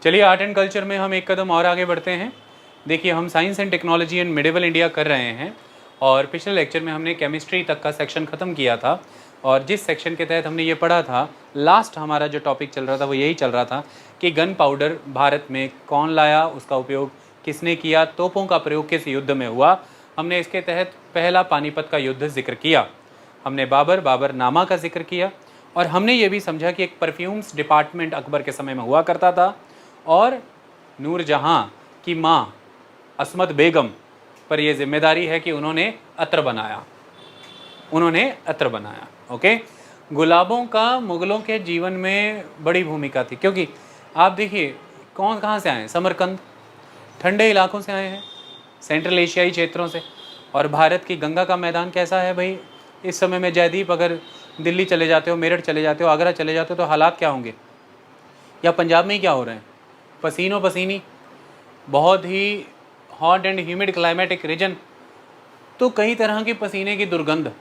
चलिए art and culture में हम एक कदम और आगे बढ़ते हैं। देखिए हम science and technology and medieval India कर रहे हैं और पिछले लेक्चर में हमने केमिस्ट्री तक का सेक्शन ख़त्म किया था और जिस सेक्शन के तहत हमने ये पढ़ा था, लास्ट हमारा जो टॉपिक चल रहा था वो यही चल रहा था कि गन पाउडर भारत में कौन लाया, उसका उपयोग किसने किया, तोपों का प्रयोग किस युद्ध में हुआ। हमने इसके तहत पहला पानीपत का युद्ध जिक्र किया, हमने बाबरनामा का जिक्र किया और हमने ये भी समझा कि एक परफ्यूम्स डिपार्टमेंट अकबर के समय में हुआ करता था और नूरजहाँ की माँ असमत बेगम पर यह जिम्मेदारी है कि उन्होंने अत्र बनाया। ओके, गुलाबों का मुग़लों के जीवन में बड़ी भूमिका थी, क्योंकि आप देखिए कौन कहाँ से आए हैं, समरकंद ठंडे इलाकों से आए हैं, सेंट्रल एशियाई क्षेत्रों से। और भारत की गंगा का मैदान कैसा है भाई इस समय में जयदीप, अगर दिल्ली चले जाते हो, मेरठ चले जाते हो, आगरा चले जाते हो तो हालात क्या होंगे, या पंजाब में ही क्या हो रहे हैं, पसीनों पसीनी, बहुत ही hot and humid climatic region, तो कई तरह की पसीने की दुर्गंध।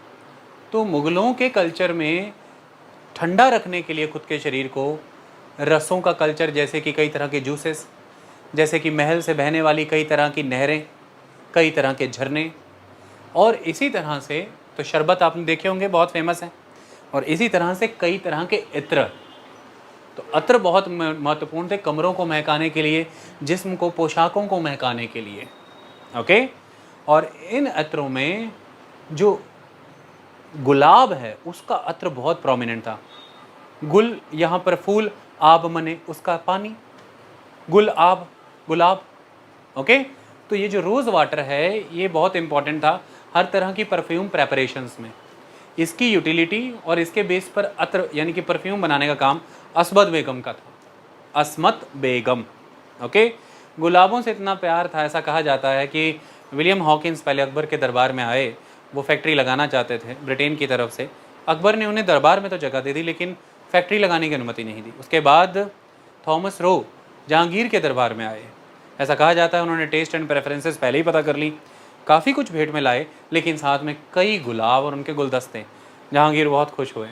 तो मुग़लों के कल्चर में ठंडा रखने के लिए खुद के शरीर को रसों का कल्चर, जैसे कि कई तरह के जूसेस, जैसे कि महल से बहने वाली कई तरह की नहरें, कई तरह के झरने, और इसी तरह से तो शरबत आपने देखे होंगे बहुत फेमस है, और इसी तरह से कई तरह के इत्र। तो अत्र बहुत महत्वपूर्ण थे कमरों को महकाने के लिए, जिस्म को, पोशाकों को महकाने के लिए। ओके, और इन अत्रों में जो गुलाब है उसका अत्र बहुत प्रोमिनेंट था। गुल यहाँ पर फूल, आब मने उसका पानी, गुल आब गुलाब। ओके, तो ये जो रोज़ वाटर है ये बहुत इंपॉर्टेंट था हर तरह की परफ्यूम प्रेपरेशंस में। इसकी यूटिलिटी और इसके बेस पर अत्र यानी कि परफ्यूम बनाने का काम असमत बेगम का था, असमत बेगम। ओके, गुलाबों से इतना प्यार था, ऐसा कहा जाता है कि विलियम हॉकिंस पहले अकबर के दरबार में आए, वो फैक्ट्री लगाना चाहते थे ब्रिटेन की तरफ से। अकबर ने उन्हें दरबार में तो जगह दे दी लेकिन फैक्ट्री लगाने की अनुमति नहीं दी। उसके बाद थॉमस रो जहांगीर के दरबार में आए, ऐसा कहा जाता है उन्होंने टेस्ट एंड प्रेफरेंसेस पहले ही पता कर ली, काफ़ी कुछ भेंट में लाए, लेकिन साथ में कई गुलाब और उनके गुलदस्ते। जहांगीर बहुत खुश हुए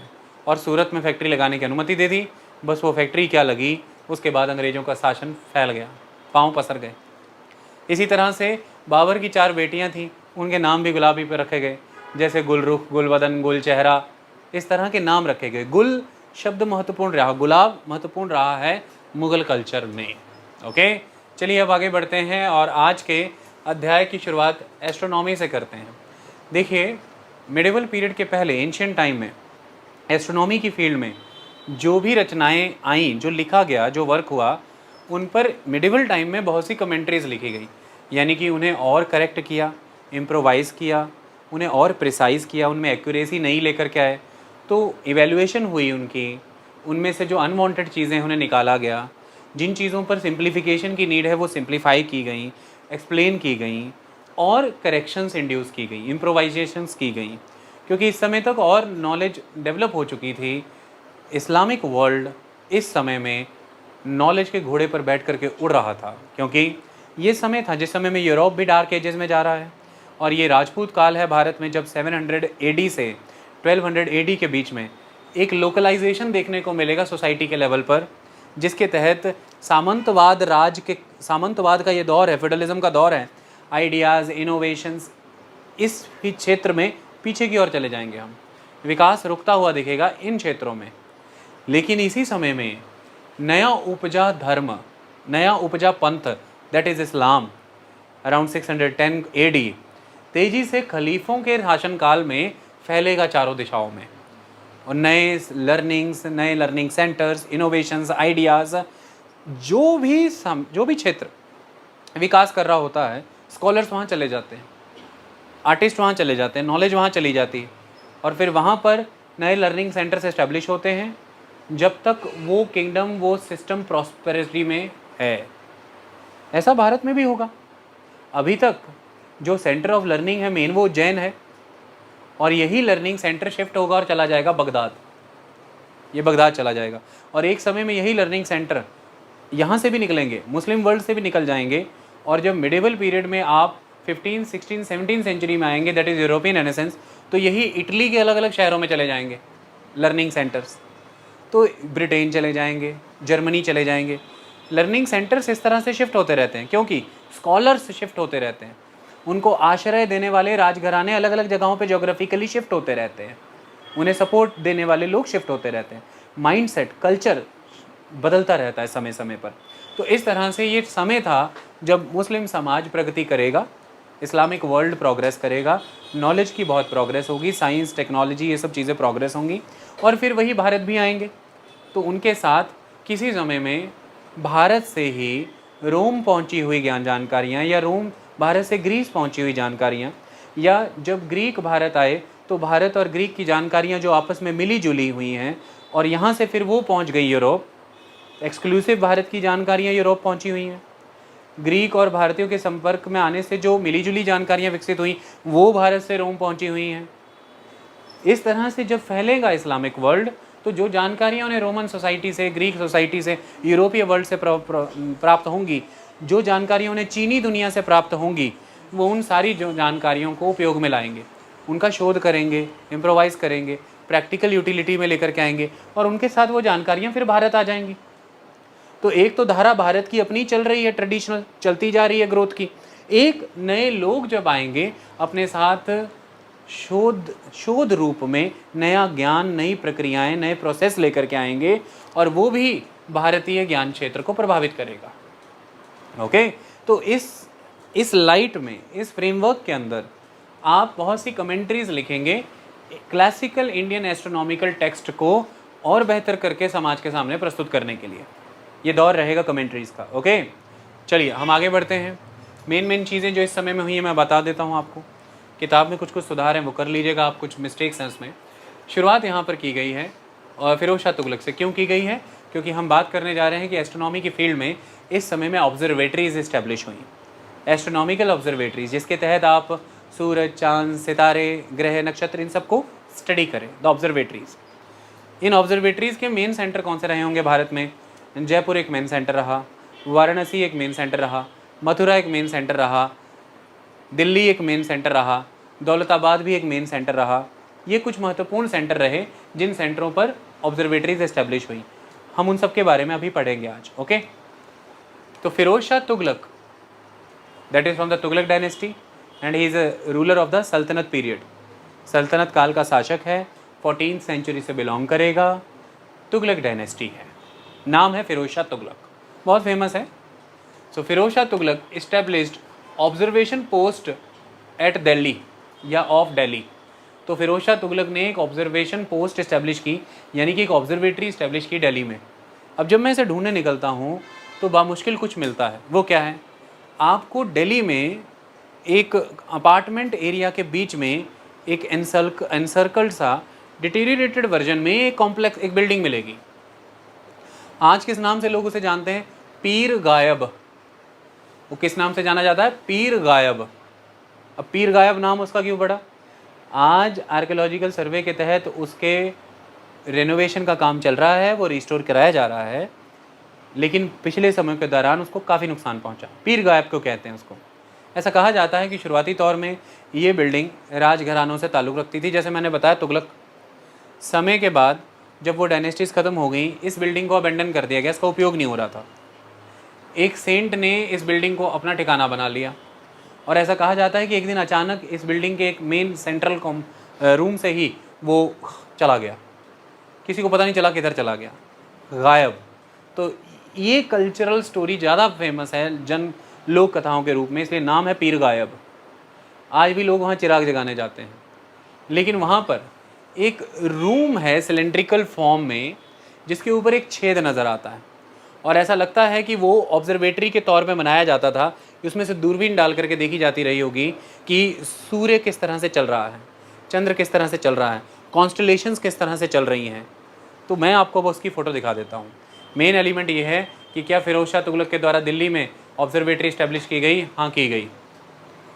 और सूरत में फैक्ट्री लगाने की अनुमति दे दी। बस वो फैक्ट्री क्या लगी, उसके बाद अंग्रेज़ों का शासन फैल गया, पाँव पसर गए। इसी तरह से बाबर की 4 बेटियां थीं, उनके नाम भी गुलाबी पर रखे गए, जैसे गुलरुख, गुलबदन, गुल चेहरा, इस तरह के नाम रखे गए। गुल शब्द महत्वपूर्ण रहा, गुलाब महत्वपूर्ण रहा है मुग़ल कल्चर में। ओके, चलिए अब आगे बढ़ते हैं और आज के अध्याय की शुरुआत एस्ट्रोनॉमी से करते हैं। देखिए मिडिवल पीरियड के पहले एंशिएंट टाइम में एस्ट्रोनॉमी की फील्ड में जो भी रचनाएं आईं, जो लिखा गया, जो वर्क हुआ, उन पर मिडिवल टाइम में बहुत सी कमेंट्रीज़ लिखी गई, यानी कि उन्हें और करेक्ट किया, इम्प्रोवाइज़ किया, उन्हें और प्रिसाइज़ किया, उनमें एक्यूरेसी नहीं लेकर के आए, तो इवैल्यूएशन हुई उनकी, उनमें से जो अनवांटेड चीज़ें उन्हें निकाला गया, जिन चीज़ों पर सिंप्लीफिकेशन की नीड है वो सिंप्लीफाई की गई, एक्सप्लेन की गई और करेक्शंस इंड्यूस की गई, इम्प्रोवाइजेशंस की गई, क्योंकि इस समय तक और नॉलेज डेवलप हो चुकी थी। इस्लामिक वर्ल्ड इस समय में नॉलेज के घोड़े पर बैठ करके उड़ रहा था, क्योंकि ये समय था जिस समय में यूरोप भी डार्क एजेस में जा रहा है और ये राजपूत काल है भारत में, जब 700 AD से 1200 AD के बीच में एक लोकलाइजेशन देखने को मिलेगा सोसाइटी के लेवल पर, जिसके तहत सामंतवाद का ये दौर है, फेडरलिज्म का दौर है, आइडियाज़, इनोवेशंस, इस ही क्षेत्र में पीछे की ओर चले जाएंगे हम, विकास रुकता हुआ दिखेगा इन क्षेत्रों में। लेकिन इसी समय में नया उपजा धर्म, नया उपजा पंथ, that is Islam, around 610 AD तेज़ी से खलीफों के शासनकाल में फैलेगा चारों दिशाओं में, और नए लर्निंग सेंटर्स, इनोवेशंस, आइडियाज़, जो भी क्षेत्र विकास कर रहा होता है, स्कॉलर्स वहाँ चले जाते हैं, आर्टिस्ट वहाँ चले जाते हैं, नॉलेज वहाँ चली जाती है, और फिर वहाँ पर नए लर्निंग सेंटर्स एस्टेब्लिश होते हैं जब तक वो किंगडम, वो सिस्टम प्रॉस्पेरिटी में है। ऐसा भारत में भी होगा। अभी तक जो सेंटर ऑफ लर्निंग है मेन वो उज्जैन है, और यही लर्निंग सेंटर शिफ्ट होगा और चला जाएगा बगदाद, ये बगदाद चला जाएगा, और एक समय में यही लर्निंग सेंटर यहाँ से भी निकलेंगे, मुस्लिम वर्ल्ड से भी निकल जाएंगे, और जब मिडिवल पीरियड में आप 15, 16, 17 सेंचुरी में आएंगे, दैट इज़ यूरोपियन रेनेसेंस, तो यही इटली के अलग अलग शहरों में चले जाएंगे लर्निंग सेंटर्स, तो ब्रिटेन चले जाएंगे, जर्मनी चले जाएंगे, लर्निंग सेंटर्स इस तरह से शिफ्ट होते रहते हैं क्योंकि स्कॉलर्स शिफ्ट होते रहते हैं, उनको आश्रय देने वाले राजघराने अलग अलग जगहों पे ज्योग्राफिकली शिफ्ट होते रहते हैं, उन्हें सपोर्ट देने वाले लोग शिफ्ट होते रहते हैं, माइंडसेट कल्चर बदलता रहता है समय समय पर। तो इस तरह से ये समय था जब मुस्लिम समाज प्रगति करेगा, इस्लामिक वर्ल्ड प्रोग्रेस करेगा, नॉलेज की बहुत प्रोग्रेस होगी, साइंस टेक्नोलॉजी ये सब चीज़ें प्रोग्रेस होंगी, और फिर वही भारत भी आएंगे। तो उनके साथ किसी समय में भारत से ही रोम पहुंची हुई ज्ञान जानकारियाँ, या रोम भारत से ग्रीस पहुंची हुई जानकारियाँ, या जब ग्रीक भारत आए तो भारत और ग्रीक की जानकारियाँ जो आपस में मिली जुली हुई हैं, और यहाँ से फिर वो पहुँच गई यूरोप, एक्सक्लूसिव भारत की जानकारियाँ यूरोप पहुँची हुई हैं। ग्रीक और भारतीयों के संपर्क में आने से जो मिली जुली जानकारियाँ विकसित हुई वो भारत से रोम पहुँची हुई हैं। इस तरह से जब फैलेगा इस्लामिक वर्ल्ड, तो जो जानकारियाँ उन्हें रोमन सोसाइटी से, ग्रीक सोसाइटी से, यूरोपीय वर्ल्ड से प्राप्त होंगी, जो जानकारियाँ उन्हें चीनी दुनिया से प्राप्त होंगी, वो उन सारी जो जानकारियों को उपयोग में लाएंगे, उनका शोध करेंगे, इम्प्रोवाइज़ करेंगे, प्रैक्टिकल यूटिलिटी में लेकर के आएंगे, और उनके साथ वो जानकारियाँ फिर भारत आ जाएंगी। तो एक तो धारा भारत की अपनी चल रही है, ट्रेडिशनल चलती जा रही है ग्रोथ की, एक नए लोग जब आएंगे अपने साथ शोध रूप में नया ज्ञान, नई प्रक्रियाएं, नए प्रोसेस लेकर के आएंगे, और वो भी भारतीय ज्ञान क्षेत्र को प्रभावित करेगा। ओके, तो इस लाइट में, इस फ्रेमवर्क के अंदर आप बहुत सी कमेंट्रीज लिखेंगे क्लासिकल इंडियन एस्ट्रोनॉमिकल टेक्स्ट को और बेहतर करके समाज के सामने प्रस्तुत करने के लिए। ये दौर रहेगा कमेंट्रीज का। ओके, चलिए हम आगे बढ़ते हैं। मेन चीज़ें जो इस समय में हुई हैं मैं बता देता हूँ आपको। किताब में कुछ सुधार हैं वो कर लीजिएगा आप, कुछ मिस्टेक्स हैं उसमें। शुरुआत यहाँ पर की गई है और फिरोज शाह तुगलक से। क्यों की गई है? क्योंकि हम बात करने जा रहे हैं कि एस्ट्रोनॉमी की फील्ड में इस समय में ऑब्जर्वेटरीज इस्टेब्लिश हुई, एस्ट्रोनॉमिकल ऑब्जर्वेटरीज, जिसके तहत आप सूरज, चांद, सितारे, ग्रह, नक्षत्र, इन सबको स्टडी करें, द ऑब्जर्वेटरीज। इन ऑब्जर्वेटरीज के मेन सेंटर कौन से रहे होंगे भारत में? जयपुर एक मेन सेंटर रहा, वाराणसी एक मेन सेंटर रहा, मथुरा एक मेन सेंटर रहा, दिल्ली एक मेन सेंटर रहा, दौलताबाद भी एक मेन सेंटर रहा। ये कुछ महत्वपूर्ण सेंटर रहे जिन सेंटरों पर ऑब्जर्वेटरीज एस्टेब्लिश हुई। हम उन सब के बारे में अभी पढ़ेंगे आज। ओके, तो Firoz Shah Tughlaq, that is from the Tughlaq dynasty and he is a ruler of the Sultanate period. सल्तनत काल का शासक है, 14th सेंचुरी से बिलोंग करेगा, तुगलक डायनेस्टी है, नाम है फिरोज शाह तुगलक, बहुत फेमस है। So Firoz Shah Tughlaq established observation post at Delhi या ऑफ दिल्ली। तो फिरोज शाह तुगलक ने एक ऑब्जर्वेशन पोस्ट इस्टेब्लिश की, यानी कि एक ऑब्जर्वेटरी इस्टेब्लिश की दिल्ली में। अब जब मैं इसे ढूंढने निकलता हूँ तो बामुश्किल कुछ मिलता है। वो क्या है? आपको दिल्ली में एक अपार्टमेंट एरिया के बीच में एक एनसर्कल्ड सा डिटेरियोरेटेड वर्जन में एक कॉम्प्लेक्स, एक बिल्डिंग मिलेगी। आज किस नाम से लोग उसे जानते हैं? पीर गायब। वो किस नाम से जाना जाता है? पीर गायब। अब पीर गायब नाम उसका क्यों पड़ा? आज आर्कियोलॉजिकल सर्वे के तहत उसके रेनोवेशन का काम चल रहा है, वो रिस्टोर कराया जा रहा है, लेकिन पिछले समय के दौरान उसको काफ़ी नुकसान पहुंचा। पीर गायब क्यों कहते हैं उसको? ऐसा कहा जाता है कि शुरुआती तौर में ये बिल्डिंग राजघरानों से ताल्लुक़ रखती थी, जैसे मैंने बताया तुगलक। समय के बाद जब वो डायनेस्टीज़ ख़त्म हो गई, इस बिल्डिंग को अबेंडन कर दिया गया, इसका उपयोग नहीं हो रहा था। एक सेंट ने इस बिल्डिंग को अपना ठिकाना बना लिया, और ऐसा कहा जाता है कि एक दिन अचानक इस बिल्डिंग के एक मेन सेंट्रल रूम से ही वो चला गया, किसी को पता नहीं चला किधर चला गया, गायब। तो ये कल्चरल स्टोरी ज़्यादा फेमस है जन लोक कथाओं के रूप में, इसलिए नाम है पीर गायब। आज भी लोग वहाँ चिराग जगाने जाते हैं, लेकिन वहाँ पर एक रूम है सिलेंड्रिकल फॉर्म में, जिसके ऊपर एक छेद नज़र आता है, और ऐसा लगता है कि वो ऑब्जर्वेटरी के तौर पे बनाया जाता था कि उसमें से दूरबीन डाल करके देखी जाती रही होगी कि सूर्य किस तरह से चल रहा है, चंद्र किस तरह से चल रहा है, कॉन्स्टलेशंस किस तरह से चल रही हैं। तो मैं आपको उसकी फ़ोटो दिखा देता हूँ। मेन एलिमेंट ये है कि क्या फिरोज शाह तुगलक के द्वारा दिल्ली में ऑब्जर्वेटरी इस्टेब्लिश की गई? हाँ, की गई।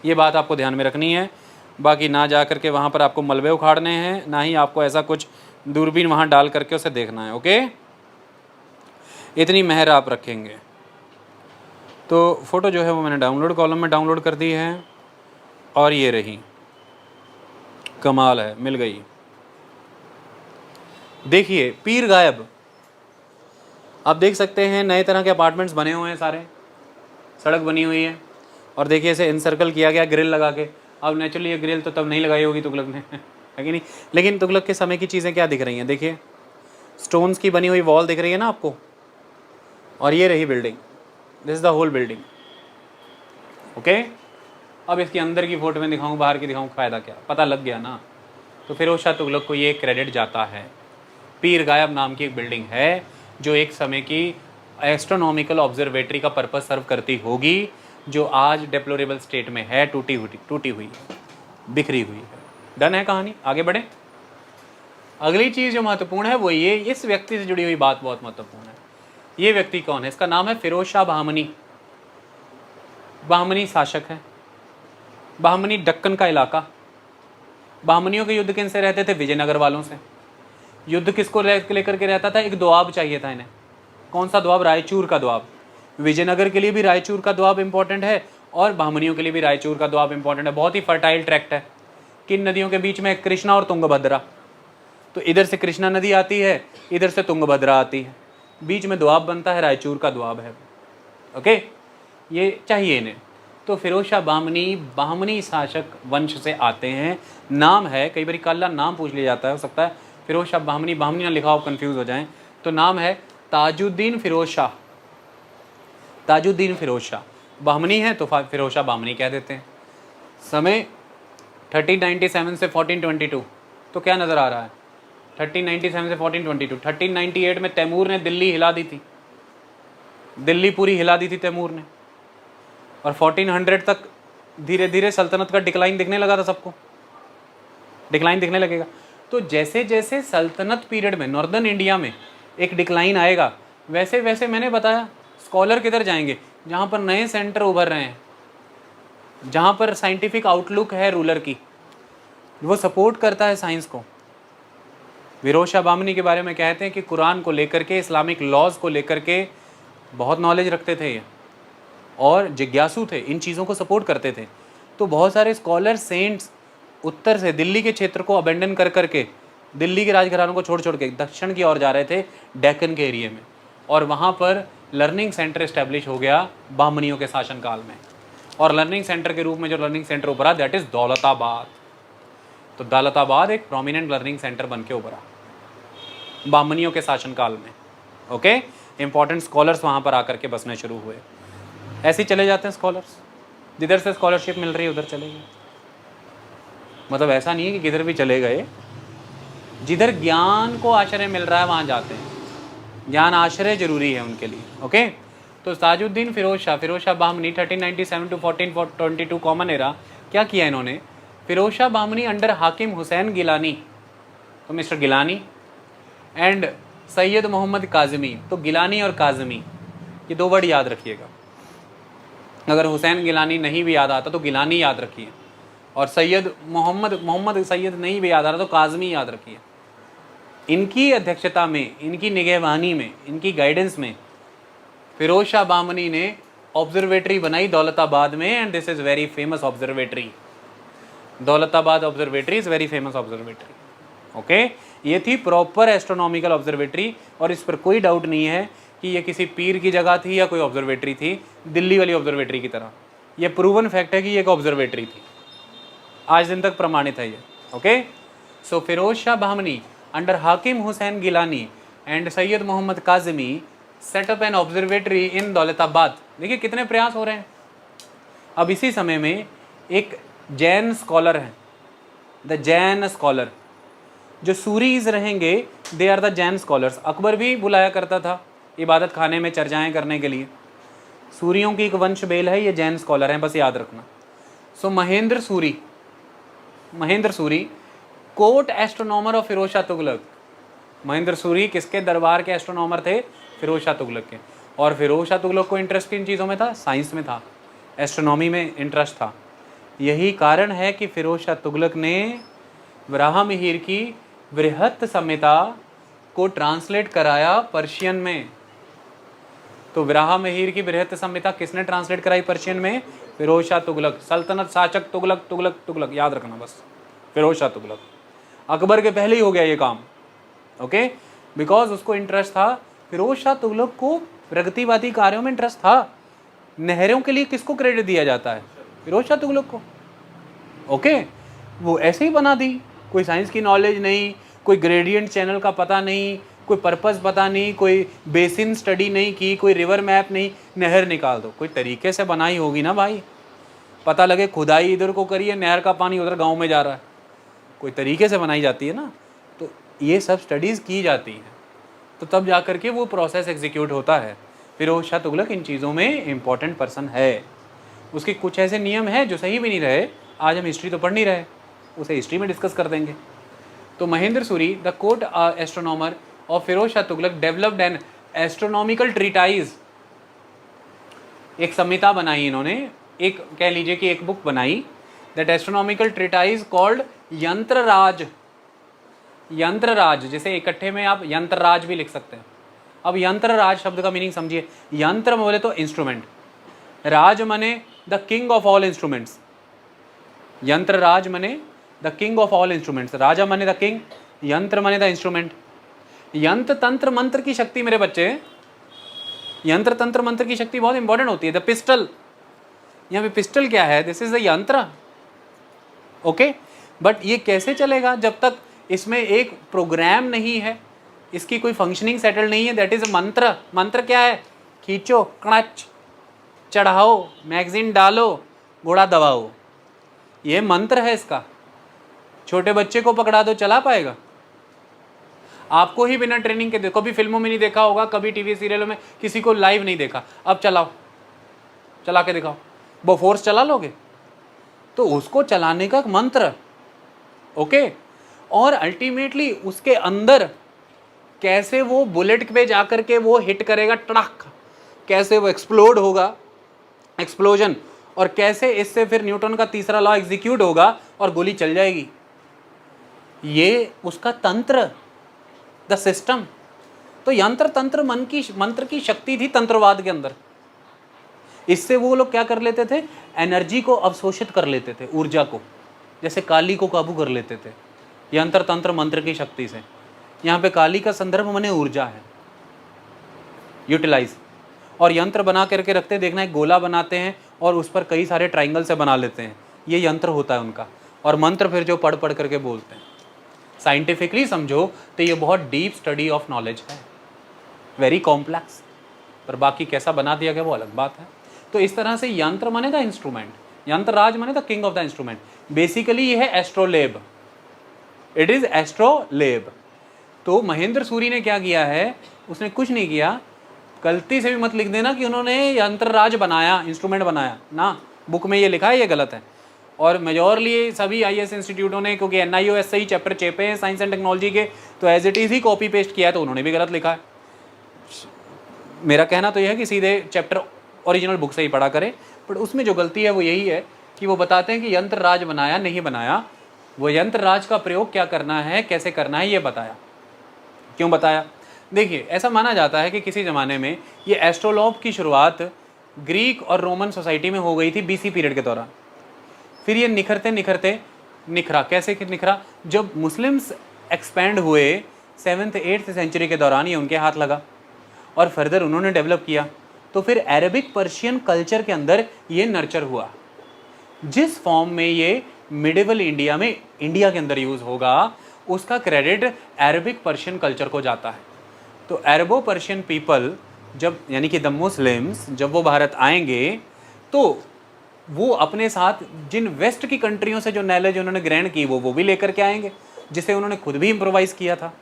ये बात आपको ध्यान में रखनी है। बाकी ना जा करके वहाँ पर आपको मलबे उखाड़ने हैं, ना ही आपको ऐसा कुछ दूरबीन वहाँ डाल करके उसे देखना है। ओके, इतनी मेहर आप रखेंगे। तो फ़ोटो जो है वो मैंने डाउनलोड कॉलम में डाउनलोड कर दी है, और ये रही, कमाल है, मिल गई। देखिए, पीर गायब आप देख सकते हैं नए तरह के अपार्टमेंट्स बने हुए हैं सारे, सड़क बनी हुई है और देखिए इसे इनसर्कल किया गया ग्रिल लगा के। अब नेचुरली ये ग्रिल तो तब नहीं लगाई होगी तुगलक ने है कि नहीं, लेकिन तुगलक के समय की चीज़ें क्या दिख रही हैं, देखिए स्टोन्स की बनी हुई वॉल दिख रही है ना आपको, और ये रही building, this is the whole building. Okay, अब इसके अंदर की फोटो में दिखाऊं, बाहर की दिखाऊं, फ़ायदा क्या, पता लग गया ना। तो फिरोज शाह तुगलक को ये क्रेडिट जाता है। पीर गायब नाम की एक बिल्डिंग है जो एक समय की एस्ट्रोनॉमिकल ऑब्जर्वेटरी का पर्पस सर्व करती होगी, जो आज डेप्लोरेबल स्टेट में है, टूटी हुई, बिखरी हुई है। डन है कहानी, आगे बढ़े। अगली चीज़ जो महत्वपूर्ण है वो ये, इस व्यक्ति से जुड़ी हुई बात बहुत महत्वपूर्ण है। ये व्यक्ति कौन है, इसका नाम है फिरोज शाह बहमनी। बहमनी शासक है, बहमनी दक्कन का इलाका। बहमनियों के युद्ध किनसे रहते थे, विजयनगर वालों से। युद्ध किसको लेकर के रहता था, एक दोआब चाहिए था इन्हें। कौन सा दोआब, रायचूर का दोआब। विजयनगर के लिए भी रायचूर का दोआब इंपॉर्टेंट है और बहमनियों के लिए भी रायचूर का दोआब इंपॉर्टेंट है। बहुत ही फर्टाइल ट्रैक्ट है। किन नदियों के बीच में, कृष्णा और तुंगभद्रा। तो इधर से कृष्णा नदी आती है, इधर से तुंगभद्रा आती है, बीच में दोआब बनता है, रायचूर का दोआब है। ओके, ये चाहिए इन्हें। तो फिरोज शाह बहमनी शासक वंश से आते हैं। नाम है, कई बार काला नाम पूछ लिया जाता है, हो सकता है फिरोज शाह बहमनी ना लिखा हो, कंफ्यूज हो जाएं। तो नाम है ताजुद्दीन फिरोज शाह। ताजुद्दीन फिरोज शाह बहमनी है तो फिरोज शाह बहमनी कह देते हैं। समय 1397 से 1422, तो क्या नज़र आ रहा है, 1397 से 1422। 1398 में तैमूर ने दिल्ली हिला दी थी, दिल्ली पूरी हिला दी थी तैमूर ने, और 1400 तक धीरे धीरे सल्तनत का डिक्लाइन दिखने लगा था, सबको डिक्लाइन दिखने लगेगा। तो जैसे जैसे सल्तनत पीरियड में नॉर्दर्न इंडिया में एक डिक्लाइन आएगा, वैसे वैसे मैंने बताया स्कॉलर किधर जाएंगे, जहाँ पर नए सेंटर उभर रहे हैं, जहाँ पर साइंटिफिक आउटलुक है रूलर की, वो सपोर्ट करता है साइंस को। फिरोज शाह बहमनी के बारे में कहते हैं कि कुरान को लेकर के, इस्लामिक लॉज को लेकर के बहुत नॉलेज रखते थे ये, और जिज्ञासु थे, इन चीज़ों को सपोर्ट करते थे। तो बहुत सारे स्कॉलर सेंट्स उत्तर से दिल्ली के क्षेत्र को अबेंडन कर करके, दिल्ली के राजघरानों को छोड़ छोड़ के दक्षिण की ओर जा रहे थे, डेक्कन के एरिया में, और वहाँ पर लर्निंग सेंटर इस्टेब्लिश हो गया बहमनियों के शासनकाल में। और लर्निंग सेंटर के रूप में जो लर्निंग सेंटर उभरा, दैट इज़ दौलताबाद। तो दौलताबाद एक प्रोमिनेंट लर्निंग सेंटर बन के उभरा बहमनियों के शासनकाल में। ओके, इंपॉर्टेंट स्कॉलर्स वहाँ पर आकर के बसने शुरू हुए। ऐसे ही चले जाते हैं स्कॉलर्स, जिधर से स्कॉलरशिप मिल रही है उधर चले गए। मतलब ऐसा नहीं है कि किधर भी चले गए, जिधर ज्ञान को आश्रय मिल रहा है वहाँ जाते हैं। ज्ञान आश्रय जरूरी है उनके लिए। ओके, तो Tajuddin Firoz Shah Bahmani 1397 to 1422 common era. क्या किया इन्होंने, फिरोज शाह बहमनी अंडर हाकिम हुसैन गिलानी, तो मिस्टर गिलानी एंड सैयद मोहम्मद काजमी। तो गिलानी और काजमी, ये दो वर्ड याद रखिएगा। अगर हुसैन गिलानी नहीं भी याद आता तो गिलानी याद रखिए, और सैयद मोहम्मद सैयद नहीं भी याद आ रहा तो काजमी याद रखिए। इनकी अध्यक्षता में, इनकी निगहबानी में, इनकी गाइडेंस में फिरोज शाह बहमनी ने ऑब्जर्वेटरी बनाई दौलताबाद में, and this is very famous observatory. Daulatabad observatory is very famous observatory. Okay, ये थी प्रॉपर एस्ट्रोनॉमिकल ऑब्जर्वेटरी, और इस पर कोई डाउट नहीं है कि ये किसी पीर की जगह थी या कोई ऑब्जर्वेटरी थी, दिल्ली वाली ऑब्जर्वेटरी की तरह। ये प्रूवन फैक्ट है कि ये एक ऑब्जर्वेटरी थी, आज दिन तक प्रमाणित है ये। Okay, so Firoz Shah Bahmani under Hakim Hussain Gilani and Syed Mohammad Kazmi set up an observatory in Daulatabad. देखिए कितने प्रयास हो रहे हैं। अब इसी समय में एक जैन स्कॉलर हैं, द जैन स्कॉलर, जो सूरीज रहेंगे, they are the Jain scholars. Akbar भी बुलाया करता था इबादत खाने में चर्चाएं करने के लिए। सूरियों की एक वंश बेल है, ये जैन स्कॉलर हैं, बस याद रखना। So Mahendra Suri court astronomer of Firoz Shah Tughlaq. Mahendra Suri किसके दरबार के एस्ट्रोनॉमर थे, फिरोज शाह तुगलक के। और फिरोज शाह तुगलक को इंटरेस्ट किन चीज़ों में था, साइंस में था, एस्ट्रोनॉमी में इंटरेस्ट था। यही कारण है कि फिरोज शाह तुगलक ने वराह मिहिर की बृहत संहिता को ट्रांसलेट कराया पर्शियन में। तो वराह मिहिर की बृहत संहिता किसने ट्रांसलेट कराई पर्शियन में, फिरोज शाह तुगलक। सल्तनत शासक तुगलक याद रखना बस, फिरोज शाह तुगलक। अकबर के पहले ही हो गया ये काम। ओके, बिकॉज उसको इंटरेस्ट था फिरोज शाह तुगलक को प्रगतिवादी कार्यों में इंटरेस्ट था। नहरों के लिए किसको क्रेडिट दिया जाता है? फिरोज शाह तुगलक को। ओके, वो ऐसे ही बना दी, कोई साइंस की नॉलेज नहीं, कोई ग्रेडियंट चैनल का पता नहीं, कोई पर्पस पता नहीं, कोई बेसिन स्टडी नहीं की, कोई रिवर मैप नहीं, नहर निकाल दो। कोई तरीके से बनाई होगी ना भाई, पता लगे खुदाई इधर को करिए, नहर का पानी उधर गांव में जा रहा है, कोई तरीके से बनाई जाती है ना। तो ये सब स्टडीज़ की जाती हैं, तो तब जा कर के वो प्रोसेस एग्जीक्यूट होता है। फिरोज शाह तुगलक इन चीज़ों में इम्पॉर्टेंट पर्सन है। उसके कुछ ऐसे नियम हैं जो सही भी नहीं रहे, आज हम हिस्ट्री तो पढ़ नहीं रहे, उसे हिस्ट्री में डिस्कस कर देंगे। तो Mahendra Suri, the court astronomer of Firoz Shah Tughlaq, developed an astronomical treatise, एक संहिता बनाई इन्होंने, एक कह लीजिए कि एक बुक बनाई, that astronomical treatise called Yantraraj. Yantraraja, जैसे इकट्ठे में आप यंत्रराज भी लिख सकते हैं। अब यंत्रराज शब्द का मीनिंग समझिए। यंत्र बोले तो इंस्ट्रूमेंट, राज मने the king of all instruments. Yantraraj मने the king of all instruments, राजा मने द किंग, यंत्र मने द इंस्ट्रूमेंट। यंत्र तंत्र मंत्र की शक्ति मेरे बच्चे, यंत्र तंत्र मंत्र की शक्ति बहुत इंपॉर्टेंट होती है। द पिस्टल, यहाँ पे पिस्टल क्या है? दिस इज द यंत्र। ओके, बट ये कैसे चलेगा जब तक इसमें एक प्रोग्राम नहीं है, इसकी कोई फंक्शनिंग सेटल नहीं है। दैट इज मंत्र। मंत्र क्या है? खींचो, कड़च, चढ़ाओ, मैगजीन डालो, घोड़ा दबाओ, ये मंत्र है इसका। छोटे बच्चे को पकड़ा दो, चला पाएगा? आपको ही बिना ट्रेनिंग के, देखो, कभी फिल्मों में नहीं देखा होगा, कभी टीवी सीरियलों में किसी को लाइव नहीं देखा, अब चलाओ, चला के दिखाओ, वो फोर्स चला लोगे? तो उसको चलाने का मंत्र। ओके, और अल्टीमेटली उसके अंदर कैसे वो बुलेट पे जाकर के वो हिट करेगा, टड़ाक, कैसे वो एक्सप्लोड होगा, एक्सप्लोजन, और कैसे इससे फिर न्यूटन का तीसरा लॉ एग्जीक्यूट होगा और गोली चल जाएगी, ये उसका तंत्र, द सिस्टम। तो यंत्र तंत्र मंत्र की शक्ति थी तंत्रवाद के अंदर। इससे वो लोग क्या कर लेते थे? एनर्जी को अवशोषित कर लेते थे, ऊर्जा को, जैसे काली को काबू कर लेते थे यंत्र तंत्र मंत्र की शक्ति से। यहाँ पे काली का संदर्भ माने ऊर्जा है, यूटिलाइज। और यंत्र बना करके रखते, देखना, एक गोला बनाते हैं और उस पर कई सारे ट्राइंगल से बना लेते हैं, ये यंत्र होता है उनका। और मंत्र फिर जो पढ़ पढ़ करके बोलते हैं। साइंटिफिकली समझो तो ये बहुत डीप स्टडी ऑफ नॉलेज है, वेरी कॉम्प्लेक्स, पर बाकी कैसा बना दिया गया वो अलग बात है। तो इस तरह से यंत्र माने द इंस्ट्रूमेंट, यंत्रराज माने the king of the instrument. Basically ये है एस्ट्रोलेब, इट इज एस्ट्रोलेब। तो महेंद्र सूरी ने क्या किया है? उसने कुछ नहीं किया, गलती से भी मत लिख देना कि उन्होंने यंत्रराज बनाया, इंस्ट्रूमेंट बनाया ना, बुक में ये लिखा है, ये गलत है। और मेजॉरली सभी IAS इंस्टीट्यूटों ने, क्योंकि NIOS से ही चैप्टर चेपे हैं साइंस एंड टेक्नोलॉजी के, तो as it is he copy paste किया है, तो उन्होंने भी गलत लिखा है। मेरा कहना तो यह है कि सीधे चैप्टर ओरिजिनल बुक से ही पढ़ा करें, बट उसमें जो गलती है वो यही है कि वो बताते हैं कि यंत्र राज बनाया, नहीं बनाया। वो यंत्र राज का प्रयोग क्या करना है, कैसे करना है, ये बताया। क्यों बताया? देखिए, ऐसा माना जाता है कि किसी ज़माने में ये एस्ट्रोलॉब की शुरुआत ग्रीक और रोमन सोसाइटी में हो गई थी BC पीरियड के दौरान। फिर ये निखरते निखरते निखरा। कैसे निखरा? जब मुस्लिम्स एक्सपैंड हुए 7th 8th सेंचुरी के दौरान, ये उनके हाथ लगा और फर्दर उन्होंने डेवलप किया। तो फिर अरेबिक पर्शियन कल्चर के अंदर ये नर्चर हुआ। जिस फॉर्म में ये मिडिवल इंडिया में, इंडिया के अंदर यूज़ होगा, उसका क्रेडिट अरेबिक पर्शियन कल्चर को जाता है। तो अरबो पर्शियन पीपल जब, यानी कि द मुस्लिम्स, जब वो भारत आएंगे तो वो अपने साथ जिन वेस्ट की कंट्रियों से जो नॉलेज उन्होंने ग्रहण की वो भी लेकर के आएंगे, जिसे उन्होंने खुद भी इम्प्रोवाइज़ किया था।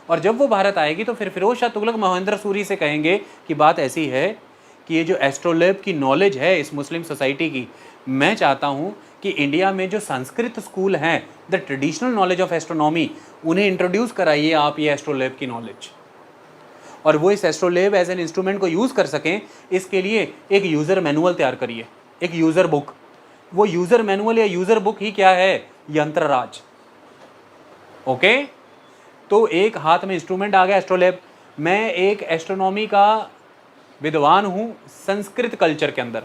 और जब वो भारत आएगी तो फिर फिरोज शाह तुगलक महेंद्र सूरी से कहेंगे कि बात ऐसी है कि ये जो एस्ट्रोलेब की नॉलेज है इस मुस्लिम सोसाइटी की, मैं चाहता हूँ कि इंडिया में जो संस्कृत स्कूल हैं, the traditional knowledge of astronomy, उन्हें इंट्रोड्यूस कराइए आप ये एस्ट्रोलेब की नॉलेज, और वो इस एस्ट्रोलेब एज एन इंस्ट्रूमेंट को यूज़ कर सकें। इसके लिए एक यूज़र मैनुअल तैयार करिए, एक यूज़र बुक। वो यूज़र मैनुअल या यूज़र बुक ही क्या है? यंत्रराज। ओके, तो एक हाथ में इंस्ट्रूमेंट आ गया एस्ट्रोलेब। मैं एक एस्ट्रोनॉमी का विद्वान हूँ संस्कृत कल्चर के अंदर,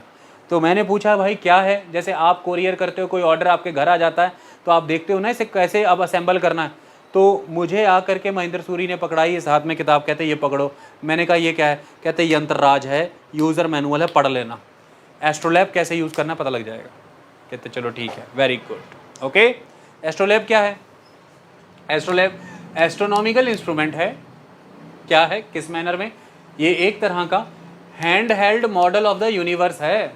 तो मैंने पूछा भाई क्या है? जैसे आप कोरियर करते हो, कोई ऑर्डर आपके घर आ जाता है तो आप देखते हो ना इसे कैसे अब असेंबल करना है। तो मुझे आकर के महेंद्र सूरी ने पकड़ाई, इस हाथ में किताब, कहते ये पकड़ो। मैंने कहा ये क्या है? कहते यंत्रराज है, यूज़र मैनुअल है, पढ़ लेना, एस्ट्रोलैब कैसे यूज़ करना पता लग जाएगा। कहते चलो ठीक है, वेरी गुड, ओके। एस्ट्रोलैब क्या है? एस्ट्रोलैब एस्ट्रोनॉमिकल इंस्ट्रूमेंट है। क्या है, किस मैनर में? ये एक तरह का hand held model of the universe है।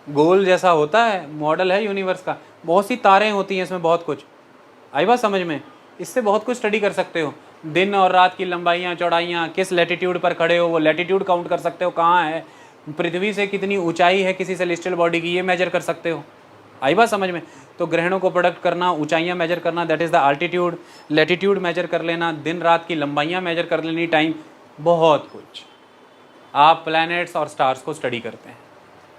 गोल जैसा होता है, मॉडल है यूनिवर्स का। बहुत सी तारें होती हैं इसमें, बहुत कुछ। आई बात समझ में? इससे बहुत कुछ स्टडी कर सकते हो, दिन और रात की लंबाइयाँ चौड़ाइयाँ, किस लैटिट्यूड पर खड़े हो वो लैटिट्यूड काउंट कर सकते हो, कहाँ है, पृथ्वी से कितनी ऊंचाई है किसी सेलेस्टियल बॉडी की, ये मेजर कर सकते हो। आई बात समझ में? तो ग्रहणों को प्रोडक्ट करना, ऊंचाइयाँ मेजर करना, that is the altitude. Latitude measure कर लेना, दिन रात की लंबाइयाँ मेजर कर लेनी, टाइम, बहुत कुछ। आप प्लैनेट्स और स्टार्स को स्टडी करते हैं,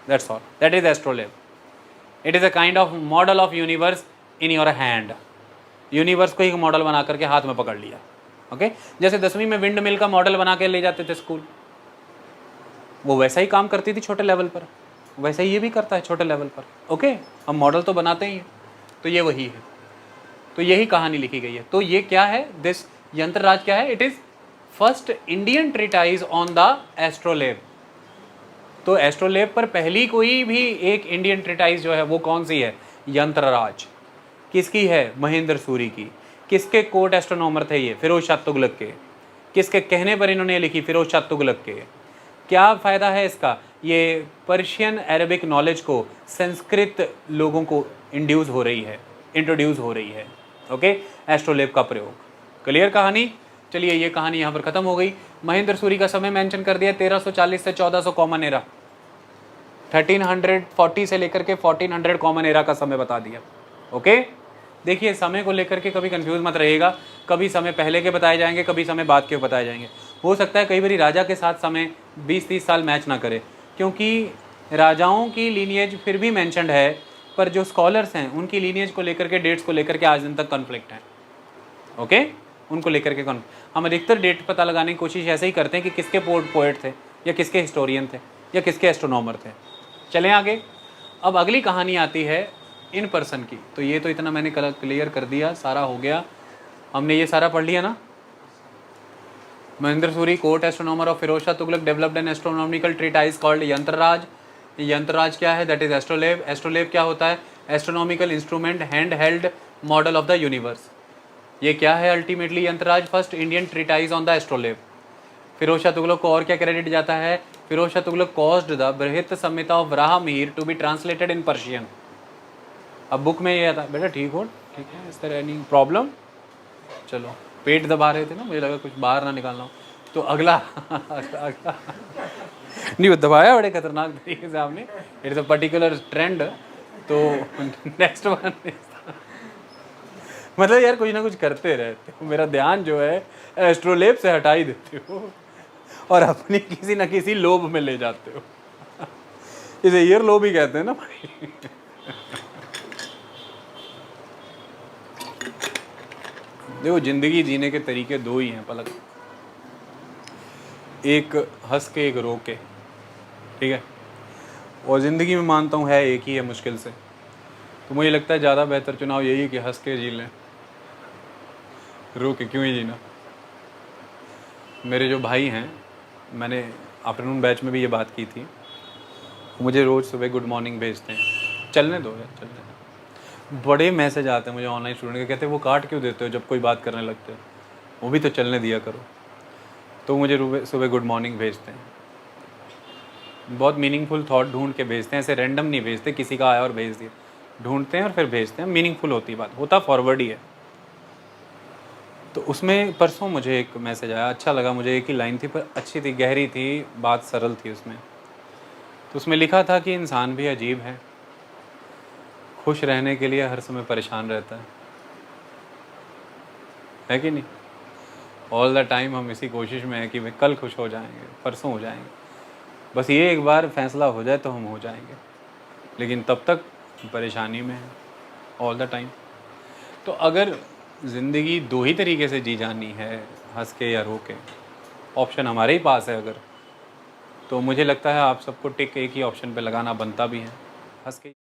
that's all, that is astrolabe. It is a kind of model of universe in your hand. Universe को एक मॉडल बना करके हाथ में पकड़ लिया, ओके। जैसे 10वीं में विंड मिल का मॉडल बना के ले जाते थे स्कूल, वो वैसा ही काम करती थी छोटे लेवल पर, वैसे ही ये भी करता है छोटे लेवल पर, ओके। हम मॉडल तो बनाते ही हैं, तो ये वही है। तो यही कहानी लिखी गई है। तो ये क्या है, दिस यंत्रराज क्या है? It is first Indian treatise on the astrolabe. तो एस्ट्रोलैब पर पहली कोई भी एक इंडियन ट्रीटाइज जो है वो कौन सी है? यंत्रराज। किसकी है? महेंद्र सूरी की। किसके कोर्ट एस्ट्रोनॉमर थे ये? फिरोज शाह तुगलक के। किसके कहने पर इन्होंने लिखी? फिरोज शाह तुगलक के। क्या फ़ायदा है इसका? ये पर्शियन अरबिक नॉलेज को संस्कृत लोगों को इंड्यूस हो रही है, इंट्रोड्यूस हो रही है, ओके। एस्ट्रोलैब का प्रयोग। क्लियर कहानी? चलिए ये कहानी यहाँ पर ख़त्म हो गई। महेंद्र सूरी का समय मेंशन कर दिया 1340 से 1400 कॉमन एरा, 1340 से लेकर के 1400 कॉमन एरा का समय बता दिया, ओके। देखिए समय को लेकर के कभी कंफ्यूज मत रहिएगा, कभी समय पहले के बताए जाएंगे, कभी समय बाद के बताए जाएंगे। हो सकता है कई बार राजा के साथ समय 20-30 साल मैच ना करे, क्योंकि राजाओं की लीनिएज फिर भी मैंशनड है, पर जो स्कॉलर्स हैं उनकी लीनिएज को लेकर के, डेट्स को लेकर के आज दिन तक कॉन्फ्लिक्ट है, ओके। उनको लेकर के हम अधिकतर डेट पता लगाने की कोशिश ऐसे ही करते हैं कि किसके पोएट थे, या किसके हिस्टोरियन थे, या किसके एस्ट्रोनॉमर थे। चलें आगे। अब अगली कहानी आती है इन पर्सन की। तो ये तो इतना मैंने क्लियर कर दिया, सारा हो गया, हमने ये सारा पढ़ लिया ना। Mahendra Suri, court astronomer of Firoz Shah Tughlaq, developed an astronomical treatise called Yantraraj. Yantraraj क्या है? That is astrolabe. एस्ट्रोलैब क्या होता है? Astronomical instrument, hand held model of the universe. ये क्या है ultimately? Yantraraj first Indian treatise on the astrolabe. Firoz Shah Tughlaq को और क्या क्रेडिट जाता है? Firoz Shah Tughlaq caused the Brihat Samhita of Varahamihira to be translated in Persian. अब बुक में ये आता, बेटा ठीक हो, ठीक है, इस तरह एनी प्रॉब्लम? चलो, पेट दबा रहे थे ना, मुझे लगा कुछ बाहर ना निकालना हो। तो अगला अगला नहीं, वो दबाया बड़े खतरनाक तरीके से आपने, it is a particular trend. तो नेक्स्ट वन, मतलब यार कुछ ना कुछ करते रहते हो, मेरा ध्यान जो है एस्ट्रोलैब से हटा ही देते हो और अपनी किसी न किसी लोभ में ले जाते हो। इसे ईयर लोभ ही कहते हैं ना भाई। देखो, जिंदगी जीने के तरीके दो ही हैं पलक, एक हंस के, एक रो के, ठीक है। और ज़िंदगी में मानता हूँ है एक ही है मुश्किल से, तो मुझे लगता है ज़्यादा बेहतर चुनाव यही है कि हंस के जी लें, रो के क्यों ही जीना। मेरे जो भाई हैं, मैंने आफ्टरनून बैच में भी ये बात की थी, मुझे रोज़ सुबह गुड मॉर्निंग भेजते हैं। चलने दो यार, चलने दो। बड़े मैसेज आते हैं मुझे ऑनलाइन स्टूडेंट के, कहते हैं वो काट क्यों देते हो जब कोई बात करने लगते हो, वो भी तो चलने दिया करो। तो मुझे सुबह गुड मॉर्निंग भेजते हैं, बहुत मीनिंगफुल थॉट ढूंढ के भेजते हैं, ऐसे रैंडम नहीं भेजते किसी का आया और भेज दिया, ढूंढते हैं और फिर भेजते हैं, मीनिंगफुल होती बात, होता फॉरवर्ड ही है। तो उसमें परसों मुझे एक मैसेज आया, अच्छा लगा मुझे, एक ही लाइन थी पर अच्छी थी, गहरी थी, बात सरल थी उसमें। तो उसमें लिखा था कि इंसान भी अजीब है, खुश रहने के लिए हर समय परेशान रहता है कि नहीं? ऑल द टाइम हम इसी कोशिश में है कि भाई कल खुश हो जाएंगे, परसों हो जाएंगे, बस ये एक बार फैसला हो जाए तो हम हो जाएंगे, लेकिन तब तक परेशानी में है ऑल द टाइम। तो अगर ज़िंदगी दो ही तरीके से जी जानी है, हंस के या रो के, ऑप्शन हमारे ही पास है अगर, तो मुझे लगता है आप सबको टिक एक ही ऑप्शन पे लगाना बनता भी है, हंस के।